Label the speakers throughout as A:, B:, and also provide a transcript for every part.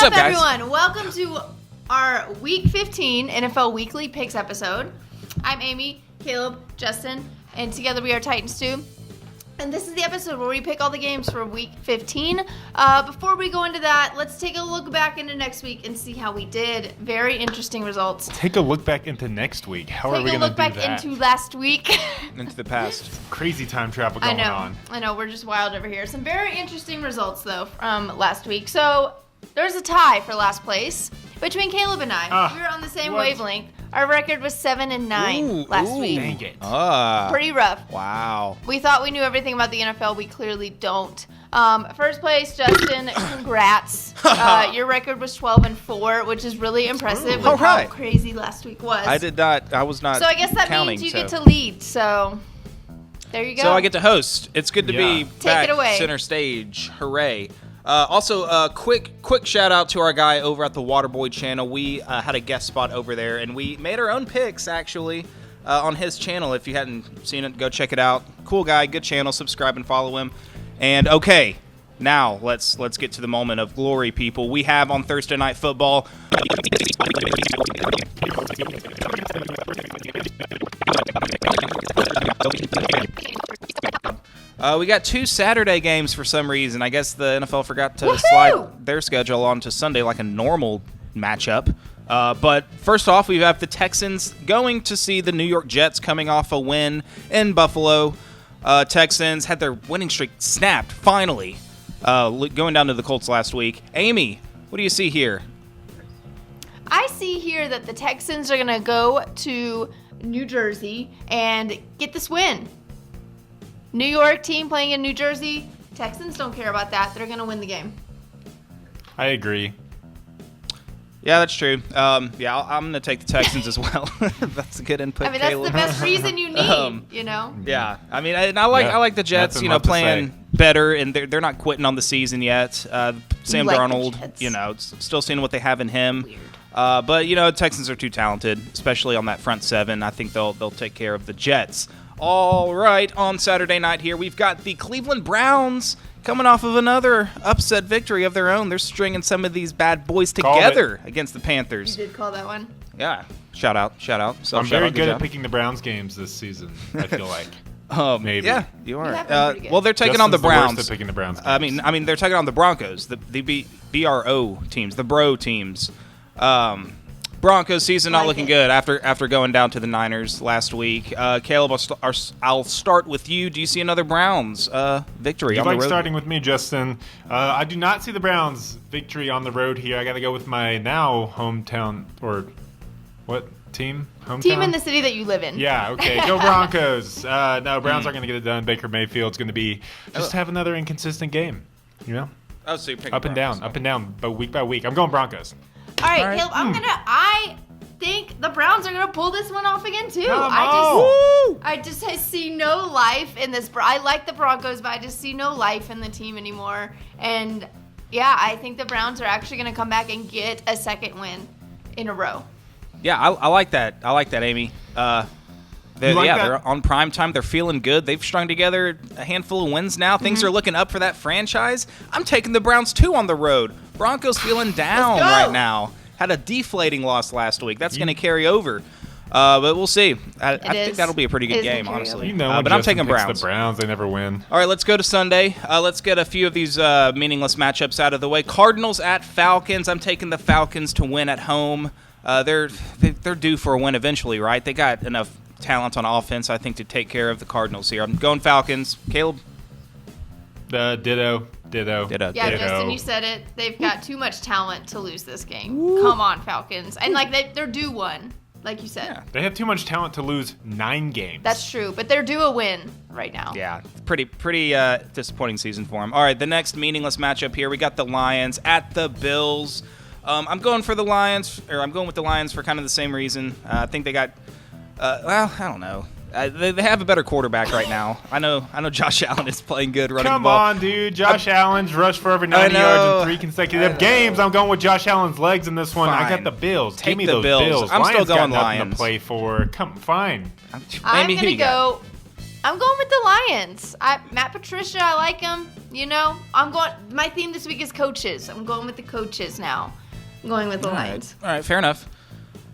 A: What's up, guys?
B: everyone? Welcome to our Week 15 NFL Weekly Picks episode. I'm Amy, Caleb, Justin, and together we are Titans 2. And this is the episode where we pick all the games for Week 15. Before we go into that, let's take a look back into next week and see how we did. Very interesting results.
C: Take a look back into next week. How are we going to do that?
B: Take a look back into last week.
A: Into the past.
C: Crazy time travel going on.
B: I know. We're just wild over here. Some very interesting results, though, from last week. So there's a tie for last place between Caleb and I. We were on the same wavelength. Our record was 7-9 last week.
C: Dang it.
B: Pretty rough.
A: Wow.
B: We thought we knew everything about the NFL. We clearly don't. First place, Justin, congrats. Your record was 12-4, which is really impressive with how crazy last week was.
A: I was not
B: So I guess that
A: counting,
B: means you get to lead. So there you go.
A: So I get to host. It's good to be back
B: it away.
A: Center stage. Hooray. Also, quick shout out to our guy over at the Waterboy channel. We had a guest spot over there, and we made our own picks, actually, on his channel. If you hadn't seen it, go check it out. Cool guy, good channel. Subscribe and follow him. And, okay, now let's get to the moment of glory, people. We have on Thursday Night Football... we got 2 Saturday games for some reason. I guess the NFL forgot to slide their schedule onto Sunday like a normal matchup. But first off, we have the Texans going to see the New York Jets coming off a win in Buffalo. Texans had their winning streak snapped, finally, going down to the Colts last week. Amy, what do you see here?
B: I see here that the Texans are going to go to New Jersey and get this win. New York team playing in New Jersey. Texans don't care about that. They're going to win the game.
C: I agree.
A: Yeah, that's true. I'm going to take the Texans as well. That's a good input,
B: that's
A: Caleb.
B: the best reason you need, you know?
A: Yeah. I mean, I like the Jets, playing better, and they're not quitting on the season yet. Sam Darnold, still seeing what they have in him.
B: Weird.
A: But, Texans are too talented, especially on that front seven. I think they'll take care of the Jets. All right, on Saturday night here, we've got the Cleveland Browns coming off of another upset victory of their own. They're stringing some of these bad boys together against the Panthers.
B: You did call that one.
A: Yeah, shout out.
C: I'm very good at picking the Browns games this season, I feel like.
A: Maybe. Yeah, you are.
B: Well,
A: they're taking on the Browns.
C: Worst at picking the Browns games.
A: I mean, they're taking on the Broncos, the BRO teams, the bro teams. Broncos season not looking good after going down to the Niners last week. Caleb, I'll start with you. Do you see another Browns victory on the road?
C: Starting with me, Justin. I do not see the Browns victory on the road here. I got to go with my now hometown, or what team? Hometown?
B: Team in the city that you live in.
C: Yeah, okay. Go Broncos. No, Browns aren't going to get it done. Baker Mayfield's going to be have another inconsistent game, you know?
A: Oh, so you're picking
C: up and down, but week by week. I'm going Broncos.
B: All right, Caleb, I think the Browns are gonna pull this one off again too. I see no life in this. I like the Broncos, but I just see no life in the team anymore. And yeah, I think the Browns are actually gonna come back and get a second win in a row.
A: Yeah, I like that. I like that, Amy. They're on prime time. They're feeling good. They've strung together a handful of wins now. Things are looking up for that franchise. I'm taking the Browns, too, on the road. Broncos feeling down right now. Had a deflating loss last week. That's going to carry over. But we'll see. I think that'll be a pretty good game, honestly. But I'm taking Browns.
C: The Browns, they never win.
A: All right, let's go to Sunday. Let's get a few of these meaningless matchups out of the way. Cardinals at Falcons. I'm taking the Falcons to win at home. They're due for a win eventually, right? They got enough talent on offense, I think, to take care of the Cardinals here. I'm going Falcons. Caleb?
C: Ditto.
B: Yeah,
C: Ditto.
B: Justin, you said it. They've got too much talent to lose this game. Come on, Falcons. And, they're due one, like you said.
C: Yeah. They have too much talent to lose 9 games.
B: That's true, but they're due a win right now.
A: Yeah, pretty disappointing season for them. All right, the next meaningless matchup here, we got the Lions at the Bills. I'm going with the Lions for kind of the same reason. I think they got... I don't know. They have a better quarterback right now. I know Josh Allen is playing good running the ball.
C: Come on, dude. Josh Allen's rushed for over 90 yards in 3 consecutive games. I'm going with Josh Allen's legs in this one.
A: Fine.
C: I got the Bills.
A: Give me
C: those Bills.
A: I'm
C: Lions
A: still going
C: got
A: Lions.
C: To play for. Fine.
B: I'm going with the Lions. Matt Patricia, I like him. You know, my theme this week is coaches. I'm going with the coaches now. I'm going with the Lions.
A: All right, fair enough.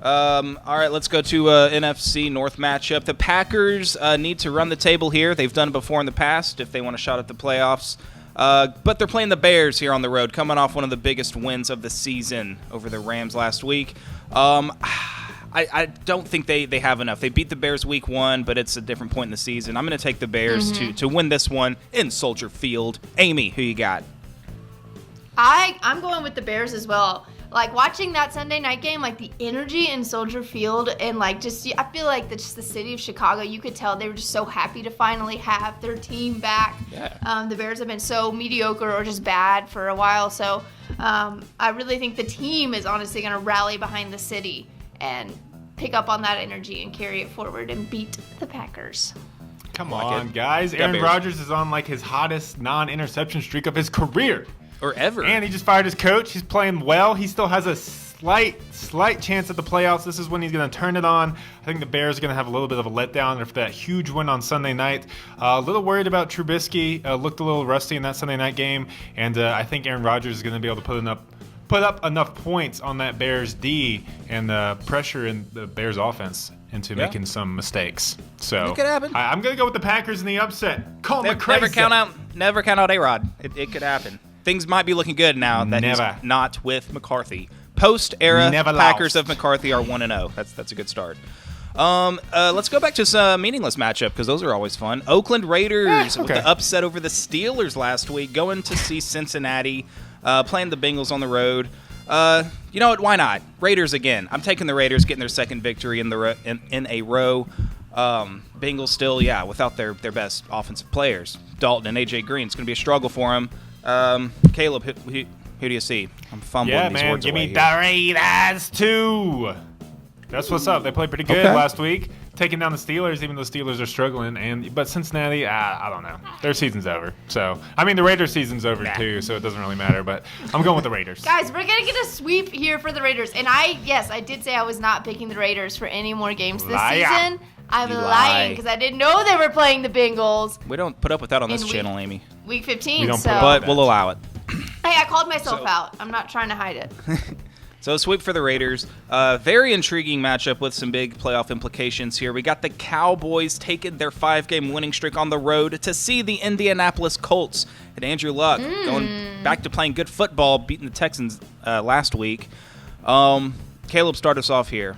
A: All right, let's go to NFC North matchup. The Packers need to run the table here. They've done it before in the past if they want a shot at the playoffs. But they're playing the Bears here on the road, coming off one of the biggest wins of the season over the Rams last week. I don't think they have enough. They beat the Bears week 1, but it's a different point in the season. I'm going to take the Bears to win this one in Soldier Field. Amy, who you got?
B: I'm going with the Bears as well. Like, watching that Sunday night game, like, the energy in Soldier Field and, like, I feel like just the city of Chicago, you could tell they were just so happy to finally have their team back.
A: Yeah.
B: The Bears have been so mediocre or just bad for a while. So I really think the team is honestly going to rally behind the city and pick up on that energy and carry it forward and beat the Packers.
C: Come on, guys. Aaron Rodgers is on, like, his hottest non-interception streak of his career.
A: Or ever.
C: And he just fired his coach. He's playing well. He still has a slight chance at the playoffs. This is when he's going to turn it on. I think the Bears are going to have a little bit of a letdown after that huge win on Sunday night. A little worried about Trubisky. Looked a little rusty in that Sunday night game. And I think Aaron Rodgers is going to be able to put up enough points on that Bears D and pressure in the Bears offense into making some mistakes. So
A: it could happen.
C: I'm going to go with the Packers in the upset. Call me crazy.
A: Never count out A-Rod. It could happen. Things might be looking good now that he's not with McCarthy. Post-era Packers of McCarthy are 1-0. That's a good start. Let's go back to some meaningless matchup because those are always fun. Oakland Raiders with the upset over the Steelers last week, going to see Cincinnati, playing the Bengals on the road. You know what? Why not? Raiders again. I'm taking the Raiders, getting their second victory in a row. Bengals still, without their best offensive players. Dalton and A.J. Green. It's going to be a struggle for them. Caleb, who do you see? I'm fumbling these words
C: give
A: away
C: me the Raiders too. That's what's up. They played pretty good last week, taking down the Steelers, even though the Steelers are struggling. But Cincinnati, I don't know. Their season's over. So, I mean, the Raiders' season's over too, so it doesn't really matter. But I'm going with the Raiders.
B: Guys, we're going to get a sweep here for the Raiders. And I did say I was not picking the Raiders for any more games this season. I'm lying because I didn't know they were playing the Bengals.
A: We don't put up with that on this channel, Amy.
B: Week 15,
C: we don't
B: so.
A: But we'll allow it.
B: Hey, I called myself out. I'm not trying to hide it.
A: So a sweep for the Raiders. Very intriguing matchup with some big playoff implications here. We got the Cowboys taking their 5-game winning streak on the road to see the Indianapolis Colts. And Andrew Luck going back to playing good football, beating the Texans last week. Caleb, start us off here.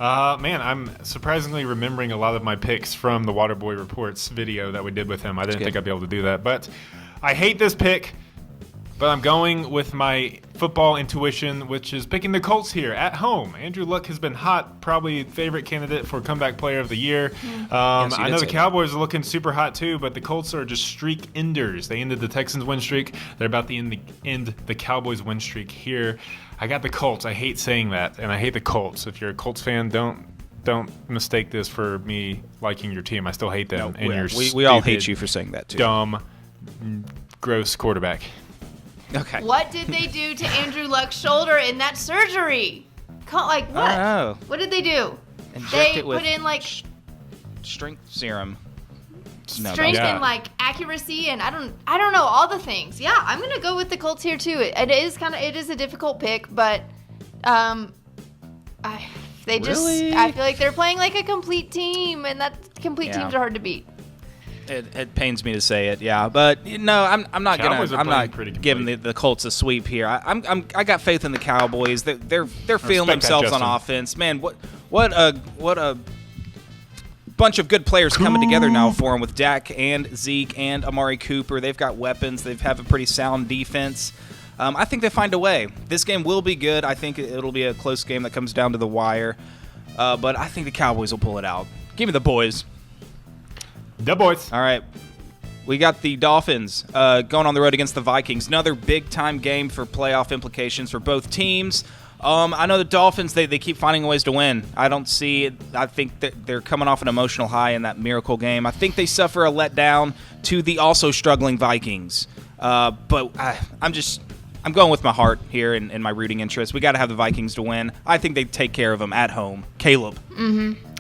C: I'm surprisingly remembering a lot of my picks from the Waterboy Reports video that we did with him. I didn't think I'd be able to do that. But I hate this pick, but I'm going with my football intuition, which is picking the Colts here at home. Andrew Luck has been hot, probably favorite candidate for comeback player of the year. I know the Cowboys are looking super hot too, but the Colts are just streak enders. They ended the Texans win streak. They're about to end the Cowboys win streak here. I got the Colts. I hate saying that, and I hate the Colts. If you're a Colts fan, don't mistake this for me liking your team. I still hate them.
A: We all hate you for saying that too.
C: Dumb, gross quarterback.
A: Okay.
B: What did they do to Andrew Luck's shoulder in that surgery? Like what?
A: I don't know.
B: What did they do?
A: Inject it with
B: put in like
A: strength serum.
B: Strength and like accuracy and I don't know all the things. Yeah, I'm gonna go with the Colts here too. It is a difficult pick, but I feel like they're playing like a complete team, and complete teams are hard to beat.
A: It pains me to say it, but no, I'm not giving the Colts a sweep here. I got faith in the Cowboys. They're feeling themselves on offense. Man, what a bunch of good players coming together now for them with Dak and Zeke and Amari Cooper. They've got weapons. They have a pretty sound defense. I think they find a way. This game will be good. I think it'll be a close game that comes down to the wire. But I think the Cowboys will pull it out. Give me the boys.
C: The boys.
A: All right. We got the Dolphins going on the road against the Vikings. Another big-time game for playoff implications for both teams. I know the Dolphins, they keep finding ways to win. I think that they're coming off an emotional high in that miracle game. I think they suffer a letdown to the also struggling Vikings. But I'm going with my heart here and my rooting interest. We got to have the Vikings to win. I think they take care of them at home. Caleb.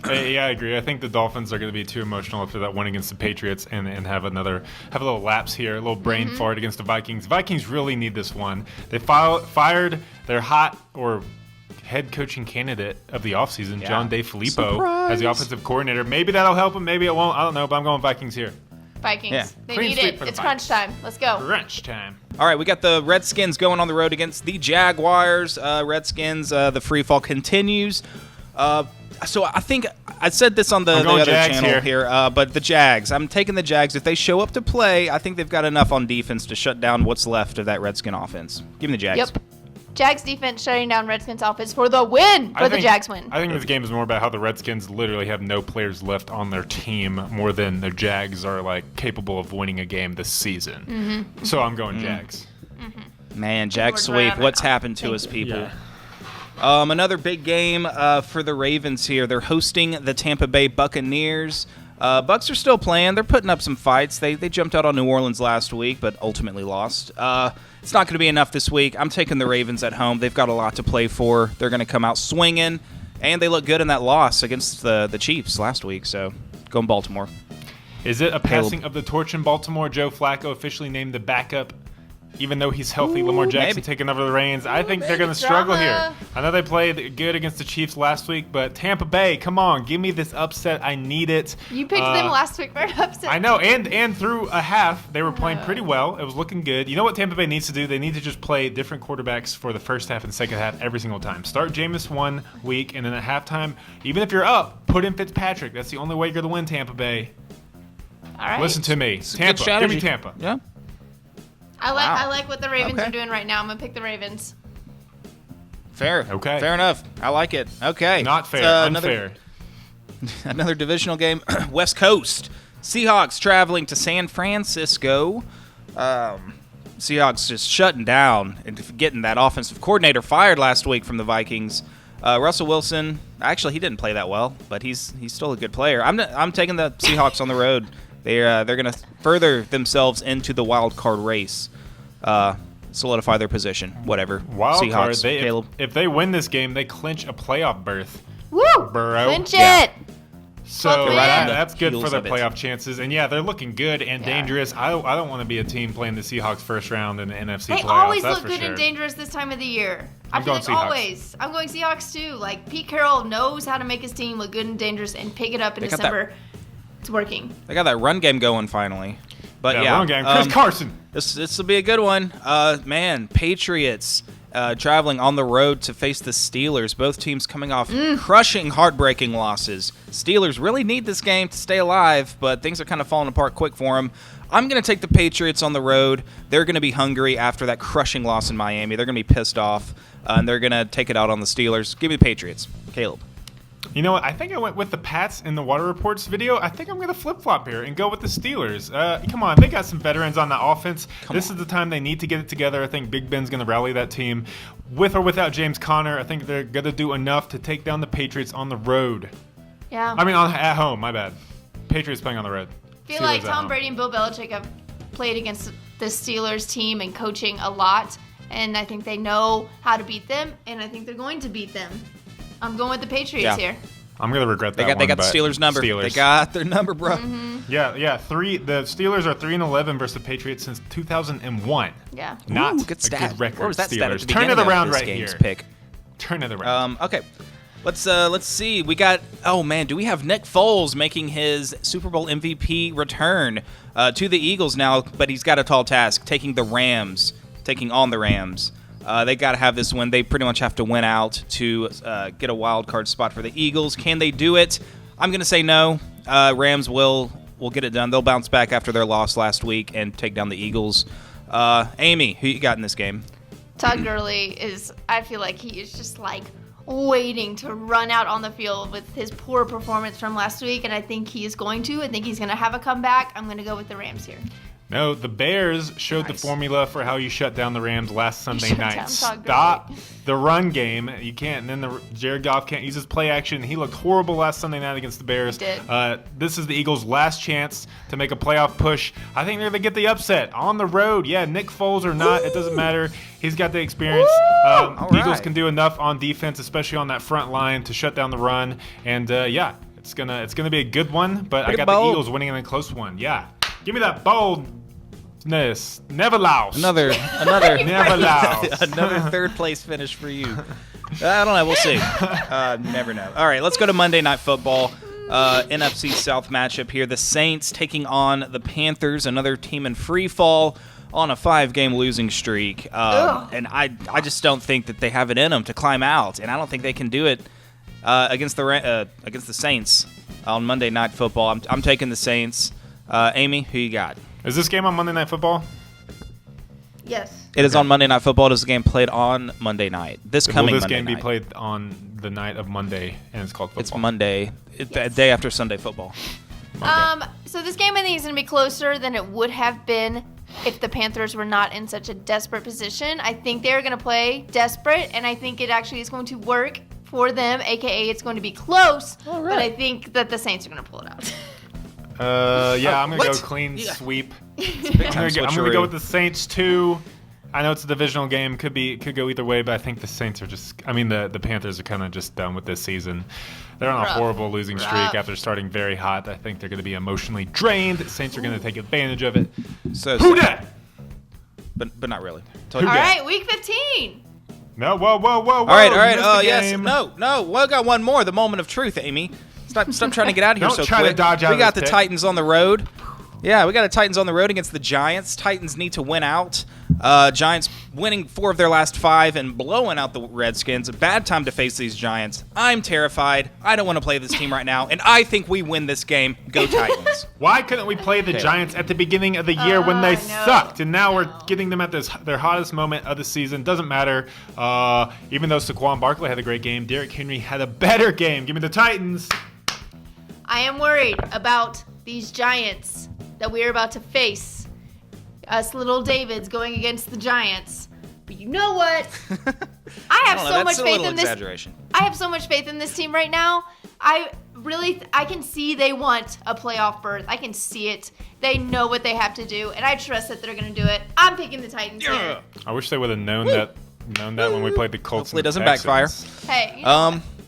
C: Yeah, I agree. I think the Dolphins are going to be too emotional after that win against the Patriots and have a little lapse here, a little brain fart against the Vikings. Vikings really need this one. They fired their head coaching candidate of the offseason, John DeFilippo, as the offensive coordinator. Maybe that'll help him. Maybe it won't. I don't know, but I'm going Vikings here.
B: Vikings.
A: Yeah.
B: They
C: Clean
B: need
C: sweep
B: it.
C: for the
B: It's crunch time. Let's go.
C: Crunch time.
A: All right, we got the Redskins going on the road against the Jaguars. Redskins, the free fall continues. So I think I said this on the other
C: Jags
A: channel here, but the Jags. I'm taking the Jags. If they show up to play, I think they've got enough on defense to shut down what's left of that Redskin offense. Give me the Jags.
B: Yep. Jags defense shutting down Redskins offense for the win. The Jags win.
C: I think this game is more about how the Redskins literally have no players left on their team more than the Jags are capable of winning a game this season. Mm-hmm. So I'm going Jags.
B: Mm-hmm.
A: Man, Jag sweep. What's happened to us, people?
C: Yeah.
A: Another big game for the Ravens here. They're hosting the Tampa Bay Buccaneers. Bucs are still playing. They're putting up some fights. They jumped out on New Orleans last week, but ultimately lost. It's not going to be enough this week. I'm taking the Ravens at home. They've got a lot to play for. They're going to come out swinging, and they look good in that loss against the Chiefs last week. So, going Baltimore.
C: Is it a passing of the torch in Baltimore? Joe Flacco officially named the backup, even though he's healthy. Lamar Jackson taking over the reins. I think they're going to struggle here. I know they played good against the Chiefs last week, but Tampa Bay, come on, give me this upset. I need it.
B: You picked them last week for an upset.
C: I know, and through a half, they were playing pretty well. It was looking good. You know what Tampa Bay needs to do? They need to just play different quarterbacks for the first half and second half every single time. Start Jameis 1 week, and then at halftime, even if you're up, put in Fitzpatrick. That's the only way you're going to win, Tampa Bay.
B: All right.
C: Listen to me. Tampa. Give me Tampa.
A: Yeah.
B: I like what the Ravens are doing right now. I'm going to pick the Ravens.
A: Fair.
C: Okay.
A: Fair enough. I like it. Okay.
C: Not fair. Unfair.
A: Another divisional game. West Coast. Seahawks traveling to San Francisco. Seahawks just shutting down and getting that offensive coordinator fired last week from the Vikings. Russell Wilson, actually, he didn't play that well, but he's still a good player. I'm taking the Seahawks on the road. They're going to further themselves into the wild card race, solidify their position. Whatever.
C: Wild
A: Seahawks,
C: card. If they win this game, they clinch a playoff berth.
B: Woo!
C: Burrow.
B: Clinch it.
C: So that's good for their
A: heels of
C: playoff chances. And yeah, they're looking good and dangerous. I don't want to be a team playing the Seahawks first round in the NFC
B: They
C: playoffs.
B: always
C: that's
B: look
C: for
B: good
C: sure.
B: and dangerous this time of the year. I
C: I'm
B: feel
C: going
B: like
C: Seahawks.
B: always. I'm going Seahawks too. Like Pete Carroll knows how to make his team look good and dangerous and pick it up in December. It's working.
A: They got that run game going finally. But
C: run game. Chris Carson.
A: This will be a good one. Man, Patriots traveling on the road to face the Steelers. Both teams coming off crushing, heartbreaking losses. Steelers really need this game to stay alive, but things are kind of falling apart quick for them. I'm going to take the Patriots on the road. They're going to be hungry after that crushing loss in Miami. They're going to be pissed off, and they're going to take it out on the Steelers. Give me the Patriots. Caleb.
C: You know what? I think I went with the Pats in the Water Reports video. I think I'm going to flip-flop here and go with the Steelers. Come on. They got some veterans on that offense. This is the time they need to get it together. I think Big Ben's going to rally that team. With or without James Conner, I think they're going to do enough to take down the Patriots on the road.
B: Yeah.
C: I mean, at home. My bad. Patriots playing on the road.
B: I feel
C: Steelers
B: like
C: at
B: Tom
C: home.
B: Brady and Bill Belichick have played against the Steelers team and coaching a lot, and I think they know how to beat them, and I think they're going to beat them. I'm going with the Patriots here.
C: I'm going to regret that
A: They got
C: one,
A: the Steelers number.
C: Steelers.
A: They got their number, bro.
B: Mm-hmm.
C: Yeah. The Steelers are 3-11 versus the Patriots since 2001.
B: Yeah.
C: Not
A: Ooh, good stat.
C: a good record.
A: Where was that stat at
C: Steelers.
A: the
C: Turn it
A: beginning
C: around
A: of this
C: right
A: game's
C: here.
A: pick?
C: Turn it around.
A: Okay. Let's see. We got. Oh man, do we have Nick Foles making his Super Bowl MVP return to the Eagles now? But he's got a tall task, taking on the Rams. They got to have this win. They pretty much have to win out to get a wild card spot for the Eagles. Can they do it? I'm going to say no. Rams will get it done. They'll bounce back after their loss last week and take down the Eagles. Amy, who you got in this game?
B: Todd Gurley I feel like he is just like waiting to run out on the field with his poor performance from last week, and I think he is going to. I think he's going to have a comeback. I'm going to go with the Rams here.
C: No, the Bears showed the formula for how you shut down the Rams last Sunday night. Stop the run game. You can't. And then Jared Goff can't use his play action. He looked horrible last Sunday night against the Bears.
B: He did.
C: This is the Eagles' last chance to make a playoff push. I think they're going to get the upset on the road. Yeah, Nick Foles or not, it doesn't matter. He's got the experience. Eagles can do enough on defense, especially on that front line, to shut down the run. And, It's gonna be a good one, but
A: Pretty
C: I got
A: bold.
C: the Eagles winning in a close one. Yeah, give me that boldness. Never louse.
A: Another
C: Never louse.
A: another third place finish for you. I don't know. We'll see. Never know. All right, let's go to Monday Night Football. NFC South matchup here. The Saints taking on the Panthers, another team in free fall on a 5-game losing streak. And I just don't think that they have it in them to climb out, and I don't think they can do it against the Saints on Monday Night Football. I'm taking the Saints. Amy, who you got?
C: Is this game on Monday Night Football?
B: Yes.
A: It is on Monday Night Football. It is a game played on Monday night. Will this
C: game
A: Monday
C: be
A: night.
C: played on the night of Monday, and it's called football?
A: It's Monday. The day after Sunday football.
B: So this game I think is going to be closer than it would have been if the Panthers were not in such a desperate position. I think they're going to play desperate, and I think it actually is going to work for them, a.k.a. it's going to be close,
A: All right.
B: but I think that the Saints are going to pull it out.
C: I'm going to go
A: What?
C: clean
A: Yeah.
C: sweep.
A: Big time
C: I'm going to
A: switcheroo.
C: go with the Saints, too. I know it's a divisional game. Could go either way, but I think the Saints are the Panthers are kind of just done with this season. They're on a
B: Rough.
C: horrible losing streak
B: Rough.
C: after starting very hot. I think they're going to be emotionally drained. The Saints are going to take advantage of it.
A: So
C: Who
A: sad.
C: dat?
A: But not really.
C: Who
B: All
C: dat?
B: right, week 15.
C: No, whoa.
A: All right.
C: You missed the
A: Yes.
C: game.
A: No. We got one more. The moment of truth, Amy. Stop trying to get out of here
C: Don't
A: so
C: try to
A: quick.
C: dodge out
A: We
C: of
A: got
C: this
A: the
C: pick.
A: Titans on the road. Yeah, we got the Titans on the road against the Giants. Titans need to win out. Giants winning 4 of their last 5 and blowing out the Redskins. A bad time to face these Giants. I'm terrified. I don't want to play this team right now, and I think we win this game. Go Titans.
C: Why couldn't we play the Giants at the beginning of the year when they
B: I know.
C: sucked? And now we're getting them at their hottest moment of the season. Doesn't matter. Even though Saquon Barkley had a great game, Derrick Henry had a better game. Give me the Titans.
B: I am worried about these Giants that we are about to face. Us little Davids going against the Giants. But you know what? I have
A: don't know,
B: so much
A: that's a
B: faith
A: little
B: in this.
A: exaggeration.
B: I have so much faith in this team right now. I can see they want a playoff berth. I can see it. They know what they have to do, and I trust that they're going to do it. I'm picking the Titans here.
C: I wish they would have known that when we played the Colts.
A: Hopefully it
C: and the
A: doesn't backfire.
C: Texans.
B: Hey, you know,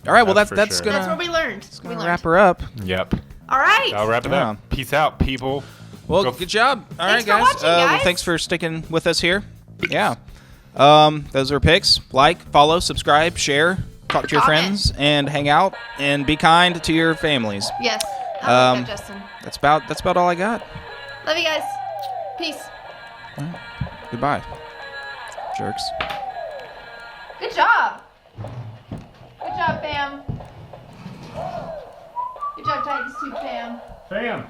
A: All right. Well,
C: That's
A: that's
C: for sure.
B: that's what
A: gonna
B: we learned. We learned.
A: wrap her up.
C: Yep.
B: All right.
C: I'll wrap it
A: Yeah.
C: up. Peace out, people.
A: Well,
C: Go
A: good job. All
B: Thanks
A: right,
B: for
A: guys.
B: watching, guys.
A: Thanks for sticking with us here. Yeah. Those are picks. Like, follow, subscribe, share, talk to your
B: Comment.
A: friends, and hang out, and be kind to your families.
B: Yes. I like
A: Um,
B: that, Justin.
A: That's about all I got.
B: Love you guys. Peace.
A: Goodbye, jerks.
B: Good job. Good job, fam. Good job, Titans 2 fam.
C: Bam.